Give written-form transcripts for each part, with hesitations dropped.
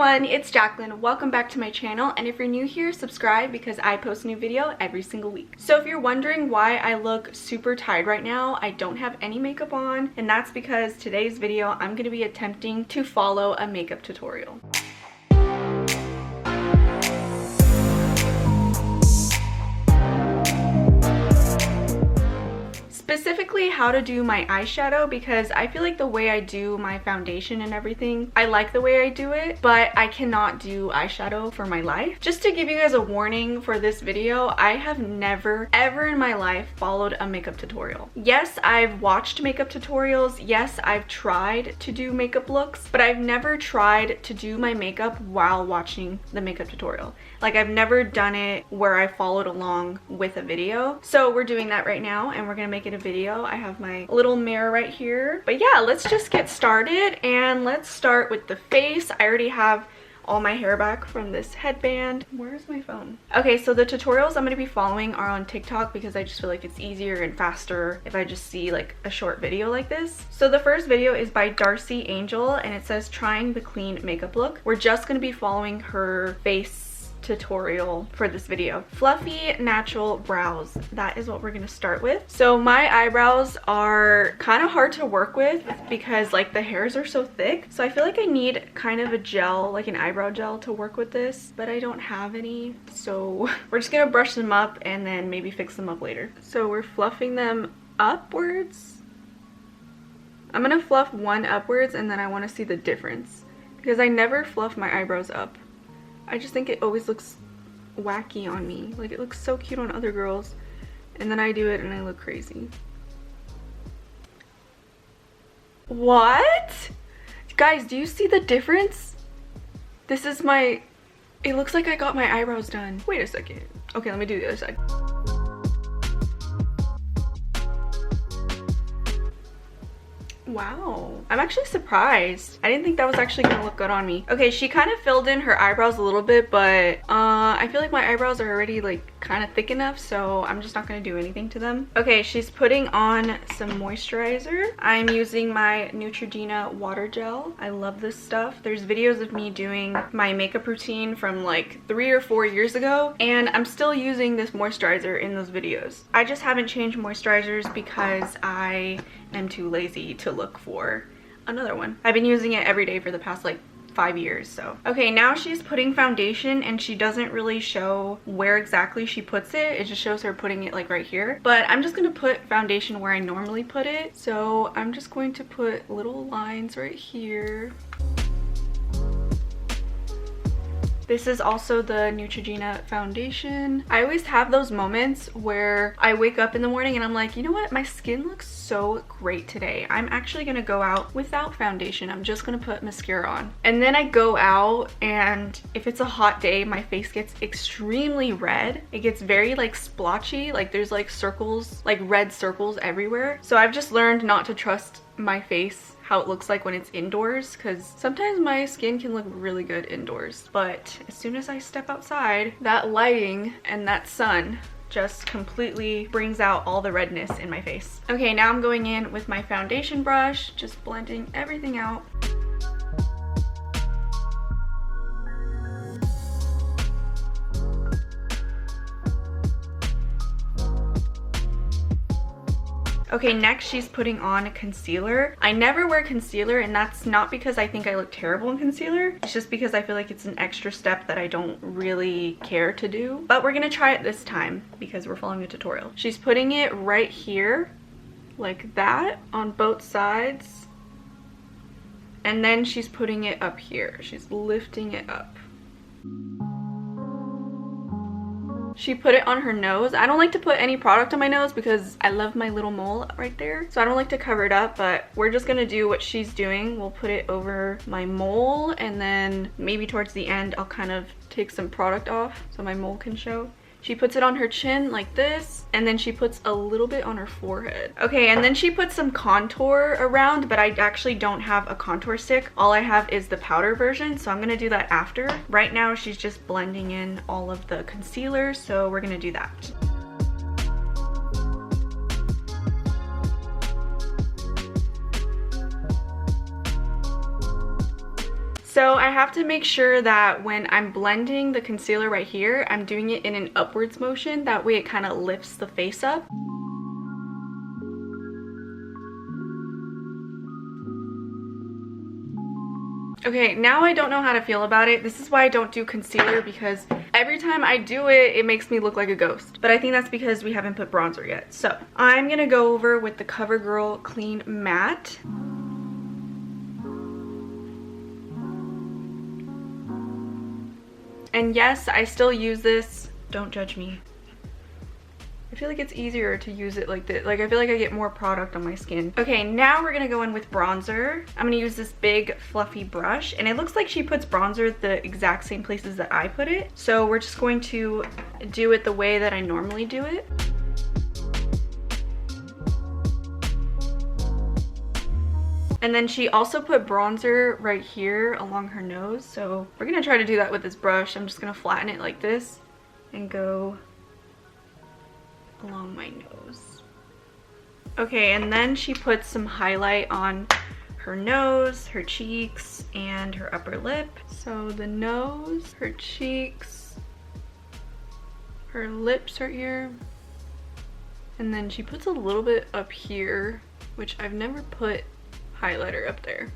everyone, it's Jacqueline. Welcome back to my channel, and if you're new here, subscribe because I post a new video every single week. So if you're wondering why I look super tired right now, I don't have any makeup on, and that's because today's video I'm going to be attempting to follow a makeup tutorial. Specifically how to do my eyeshadow, because I feel like the way I do my foundation and everything, I like the way I do it, but I cannot do eyeshadow for my life. Just to give you guys a warning for this video, I have never ever in my life followed a makeup tutorial. Yes, I've watched makeup tutorials. Yes, I've tried to do makeup looks, but I've never tried to do my makeup while watching the makeup tutorial. Like, I've never done it where I followed along with a video. So we're doing that right now, and we're gonna make it a video. I have my little mirror right here. But yeah, let's just get started, and let's start with the face. I already have all my hair back from this headband. Where's my phone? Okay, so the tutorials I'm going to be following are on TikTok because I just feel like it's easier and faster if I just see like a short video like this. So the first video is by Darcy Angel, and it says trying the clean makeup look. We're just going to be following her face tutorial for this video. Fluffy natural brows, that is what we're gonna start with. So my eyebrows are kind of hard to work with because like the hairs are so thick, so I feel like I need kind of a gel, like an eyebrow gel, to work with this, but I don't have any, so we're just gonna brush them up and then maybe fix them up later. So we're fluffing them upwards. I'm gonna fluff one upwards and then I want to see the difference because I never fluff my eyebrows up. I just think it always looks wacky on me. Like, it looks so cute on other girls, and then I do it and I look crazy. What? Guys, do you see the difference? This is my... It looks like I got my eyebrows done. Wait a second. Okay, let me do the other side. Wow, I'm actually surprised. I didn't think that was actually gonna look good on me. Okay, she kind of filled in her eyebrows a little bit, but I feel like my eyebrows are already like kind of thick enough, so I'm just not gonna do anything to them. Okay, she's putting on some moisturizer. I'm using my Neutrogena water gel. I love this stuff. There's videos of me doing my makeup routine from like 3 or 4 years ago, and I'm still using this moisturizer in those videos. I just haven't changed moisturizers because I am too lazy to look for another one. I've been using it every day for the past like 5 years, so. Okay, now she's putting foundation, and she doesn't really show where exactly she puts it. It just shows her putting it like right here. But I'm just gonna put foundation where I normally put it. So I'm just going to put little lines right here. This is also the Neutrogena foundation. I always have those moments where I wake up in the morning and I'm like, you know what? My skin looks so great today. I'm actually gonna go out without foundation. I'm just gonna put mascara on. And then I go out, and if it's a hot day, my face gets extremely red. It gets very like splotchy. Like there's like circles, like red circles everywhere. So I've just learned not to trust my face, how it looks like when it's indoors, because sometimes my skin can look really good indoors, but as soon as I step outside, that lighting and that sun just completely brings out all the redness in my face. Okay, now I'm going in with my foundation brush, just blending everything out. Okay, next she's putting on concealer. I never wear concealer, and that's not because I think I look terrible in concealer. It's just because I feel like it's an extra step that I don't really care to do. But we're gonna try it this time because we're following a tutorial. She's putting it right here, like that, on both sides. And then she's putting it up here. She's lifting it up. She put it on her nose. I don't like to put any product on my nose because I love my little mole right there. So I don't like to cover it up, but we're just gonna do what she's doing. We'll put it over my mole, and then maybe towards the end, I'll kind of take some product off so my mole can show. She puts it on her chin like this, and then she puts a little bit on her forehead. Okay, and then she puts some contour around, but I actually don't have a contour stick. All I have is the powder version, so I'm gonna do that after. Right now, she's just blending in all of the concealer, so we're gonna do that. So So I have to make sure that when I'm blending the concealer right here, I'm doing it in an upwards motion. That way it kind of lifts the face up. Okay, now I don't know how to feel about it. This is why I don't do concealer, because every time I do it, it makes me look like a ghost. But I think that's because we haven't put bronzer yet. So I'm gonna go over with the CoverGirl Clean Matte. And yes, I still use this. Don't judge me. I feel like it's easier to use it like this. Like, I feel like I get more product on my skin. Okay, now we're gonna go in with bronzer. I'm gonna use this big fluffy brush, and it looks like she puts bronzer the exact same places that I put it. So we're just going to do it the way that I normally do it. And then she also put bronzer right here along her nose. So we're gonna try to do that with this brush. I'm just gonna flatten it like this and go along my nose. Okay, and then she puts some highlight on her nose, her cheeks, and her upper lip. So the nose, her cheeks, her lips right here. And then she puts a little bit up here, which I've never put highlighter up there.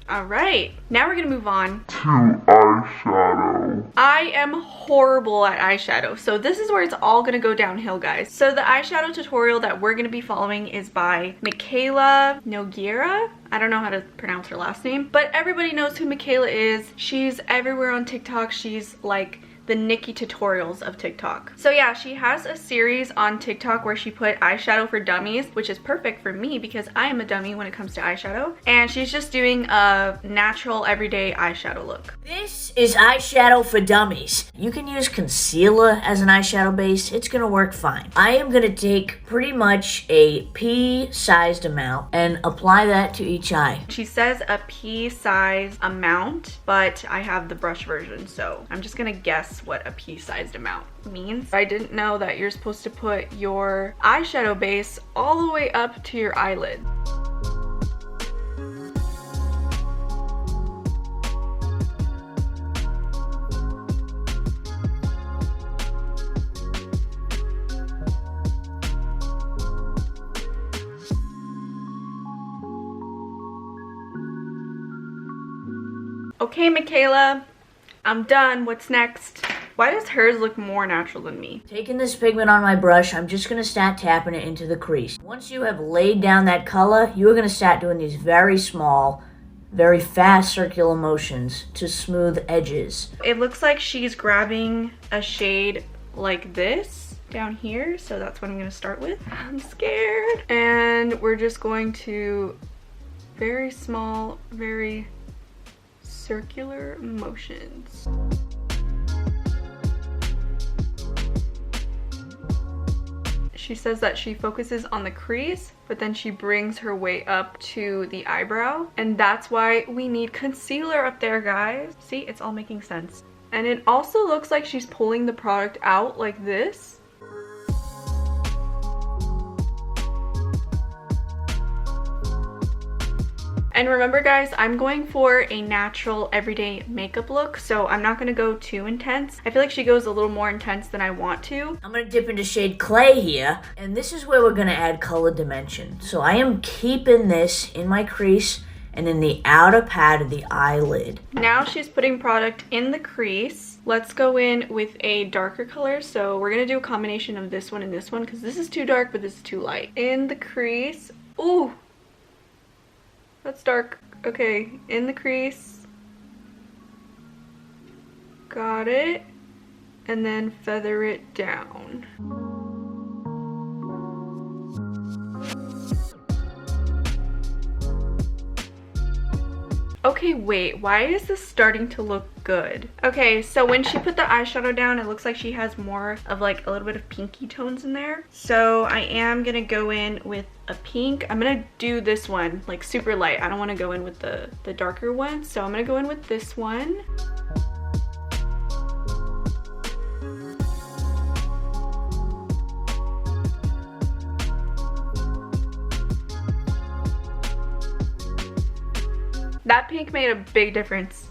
All right, now we're gonna move on to eyeshadow. I am horrible at eyeshadow, so this is where it's all gonna go downhill, guys. So the eyeshadow tutorial that we're gonna be following is by Michaela Nogueira. I don't know how to pronounce her last name, but everybody knows who Michaela is. She's everywhere on TikTok. She's like the Nikki tutorials of TikTok. So yeah, she has a series on TikTok where she put eyeshadow for dummies, which is perfect for me because I am a dummy when it comes to eyeshadow. And she's just doing a natural everyday eyeshadow look. This is eyeshadow for dummies. You can use concealer as an eyeshadow base. It's gonna work fine. I am gonna take pretty much a pea-sized amount and apply that to each eye. She says a pea-sized amount, but I have the brush version, so I'm just gonna guess what a pea-sized amount means. I didn't know that you're supposed to put your eyeshadow base all the way up to your eyelid. Okay, Michaela, I'm done. What's next? Why does hers look more natural than me? Taking this pigment on my brush, I'm just gonna start tapping it into the crease. Once you have laid down that color, you're gonna start doing these very small, very fast circular motions to smooth edges. It looks like she's grabbing a shade like this down here, so that's what I'm gonna start with. I'm scared. And we're just going to very small, very circular motions. She says that she focuses on the crease, but then she brings her way up to the eyebrow. And that's why we need concealer up there, guys. See, it's all making sense. And it also looks like she's pulling the product out like this. And remember, guys, I'm going for a natural everyday makeup look, so I'm not gonna go too intense. I feel like she goes a little more intense than I want to. I'm gonna dip into shade Clay here, and this is where we're gonna add color dimension. So I am keeping this in my crease and in the outer pad of the eyelid. Now she's putting product in the crease. Let's go in with a darker color. So we're gonna do a combination of this one and this one because this is too dark, but this is too light. In the crease. Ooh, that's dark. Okay, in the crease. Got it. And then feather it down. Okay, wait, why is this starting to look good? Okay, so when she put the eyeshadow down, it looks like she has more of like a little bit of pinky tones in there. So I am gonna go in with a pink. I'm gonna do this one like super light. I don't wanna go in with the darker one. So I'm gonna go in with this one. That pink made a big difference.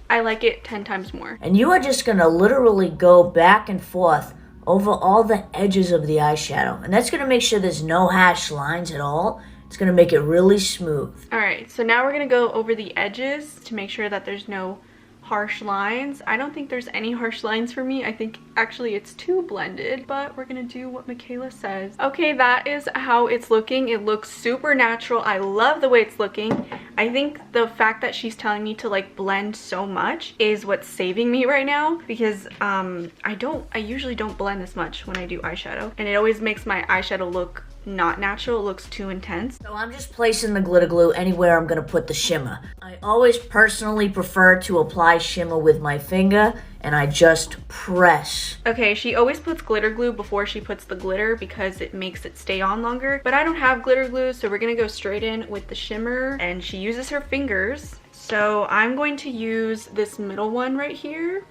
I like it 10 times more. And you are just gonna literally go back and forth over all the edges of the eyeshadow. And that's gonna make sure there's no harsh lines at all. It's gonna make it really smooth. All right, so now we're gonna go over the edges to make sure that there's no harsh lines. I don't think there's any harsh lines for me. I think actually it's too blended, but we're gonna do what Michaela says. Okay, that is how it's looking. It looks super natural. I love the way it's looking. I think the fact that she's telling me to like blend so much is what's saving me right now, because I usually don't blend this much when I do eyeshadow, and it always makes my eyeshadow look not natural. It looks too intense. So I'm just placing the glitter glue anywhere I'm gonna put the shimmer. I always personally prefer to apply shimmer with my finger, and I just press. Okay, she always puts glitter glue before she puts the glitter because it makes it stay on longer, but I don't have glitter glue, so we're gonna go straight in with the shimmer, and she uses her fingers. So I'm going to use this middle one right here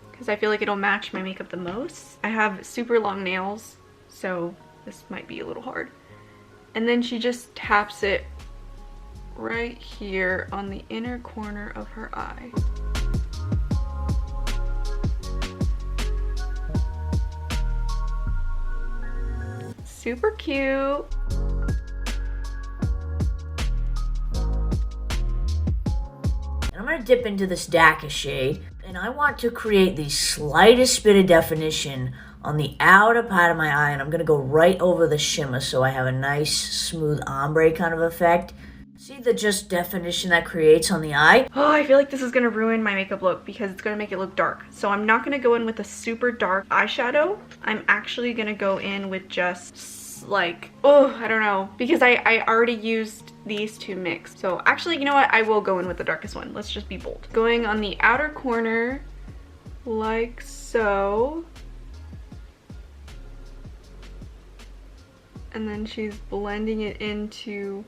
because I feel like it'll match my makeup the most. I have super long nails, so this might be a little hard. And then she just taps it right here on the inner corner of her eye. Super cute. And I'm gonna dip into this darker shade, and I want to create the slightest bit of definition on the outer part of my eye, and I'm gonna go right over the shimmer so I have a nice smooth ombre kind of effect. See the just definition that creates on the eye? Oh, I feel like this is gonna ruin my makeup look because it's gonna make it look dark. So I'm not gonna go in with a super dark eyeshadow. I'm actually gonna go in with just like, oh, I don't know, because I already used these two mixed. So actually, you know what? I will go in with the darkest one. Let's just be bold. Going on the outer corner like so. And then she's blending it into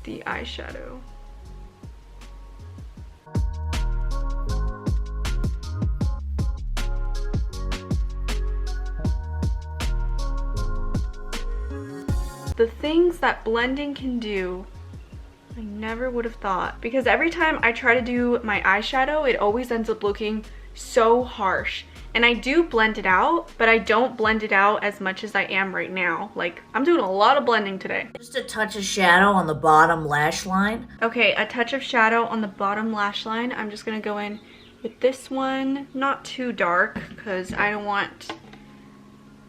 the eyeshadow. The things that blending can do, I never would have thought. Because every time I try to do my eyeshadow, it always ends up looking so harsh. And I do blend it out, but I don't blend it out as much as I am right now. Like, I'm doing a lot of blending today. Just a touch of shadow on the bottom lash line. Okay, a touch of shadow on the bottom lash line. I'm just gonna go in with this one. Not too dark, because I don't want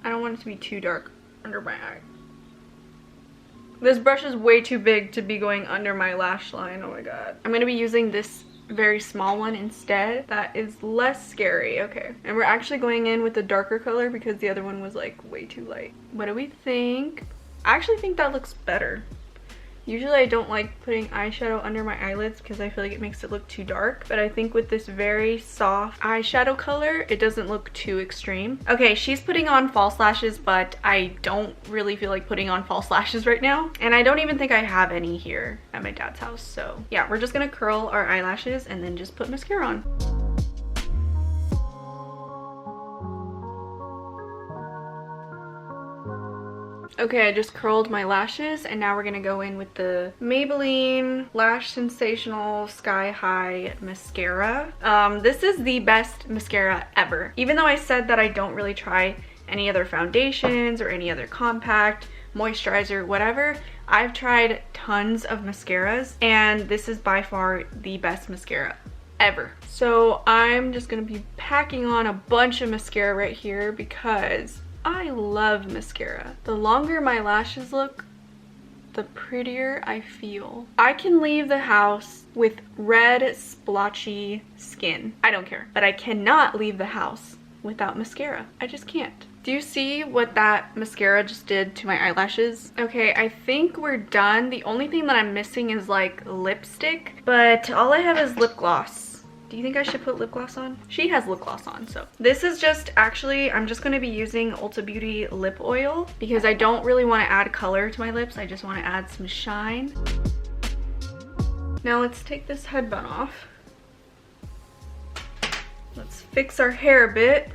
it to be too dark under my eye. This brush is way too big to be going under my lash line. Oh my god. I'm gonna be using this very small one instead that is less scary. Okay, and we're actually going in with a darker color because the other one was like way too light. What do we think? I actually think that looks better. Usually I don't like putting eyeshadow under my eyelids because I feel like it makes it look too dark, but I think with this very soft eyeshadow color, it doesn't look too extreme. Okay, she's putting on false lashes, but I don't really feel like putting on false lashes right now, and I don't even think I have any here at my dad's house. So yeah, we're just gonna curl our eyelashes and then just put mascara on. Okay, I just curled my lashes, and now we're gonna go in with the Maybelline Lash Sensational Sky High Mascara. This is the best mascara ever. Even though I said that I don't really try any other foundations or any other compact, moisturizer, whatever, I've tried tons of mascaras, and this is by far the best mascara ever. So I'm just gonna be packing on a bunch of mascara right here because I love mascara. The longer my lashes look, the prettier I feel. I can leave the house with red splotchy skin. I don't care. But I cannot leave the house without mascara. I just can't. Do you see what that mascara just did to my eyelashes? Okay, I think we're done. The only thing that I'm missing is like lipstick, but all I have is lip gloss. Do you think I should put lip gloss on? She has lip gloss on, so. This is just, actually, I'm just gonna be using Ulta Beauty lip oil because I don't really wanna add color to my lips. I just wanna add some shine. Now let's take this headband off. Let's fix our hair a bit.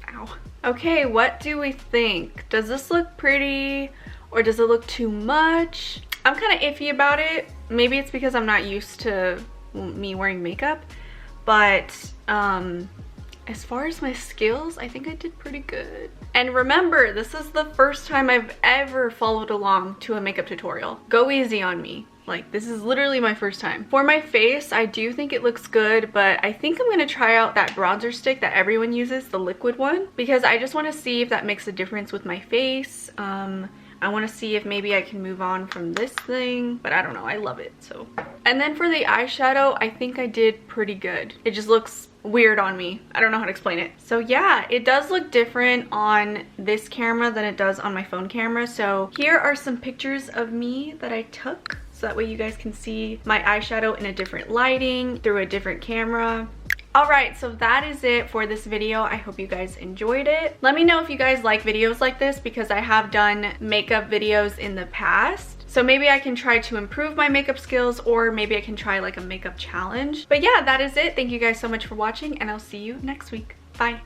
Ow. Okay, what do we think? Does this look pretty or does it look too much? I'm kind of iffy about it. Maybe it's because I'm not used to me wearing makeup, but as far as my skills, I think I did pretty good. And remember, this is the first time I've ever followed along to a makeup tutorial. Go easy on me. Like, this is literally my first time. For my face, I do think it looks good, but I think I'm gonna try out that bronzer stick that everyone uses, the liquid one, because I just wanna see if that makes a difference with my face. I want to see if maybe I can move on from this thing, but I don't know, I love it, so. And then for the eyeshadow, I think I did pretty good. It just looks weird on me. I don't know how to explain it. So yeah, it does look different on this camera than it does on my phone camera. So here are some pictures of me that I took, so that way you guys can see my eyeshadow in a different lighting through a different camera. Alright, so that is it for this video. I hope you guys enjoyed it. Let me know if you guys like videos like this, because I have done makeup videos in the past. So maybe I can try to improve my makeup skills, or maybe I can try like a makeup challenge. But yeah, that is it. Thank you guys so much for watching, and I'll see you next week. Bye.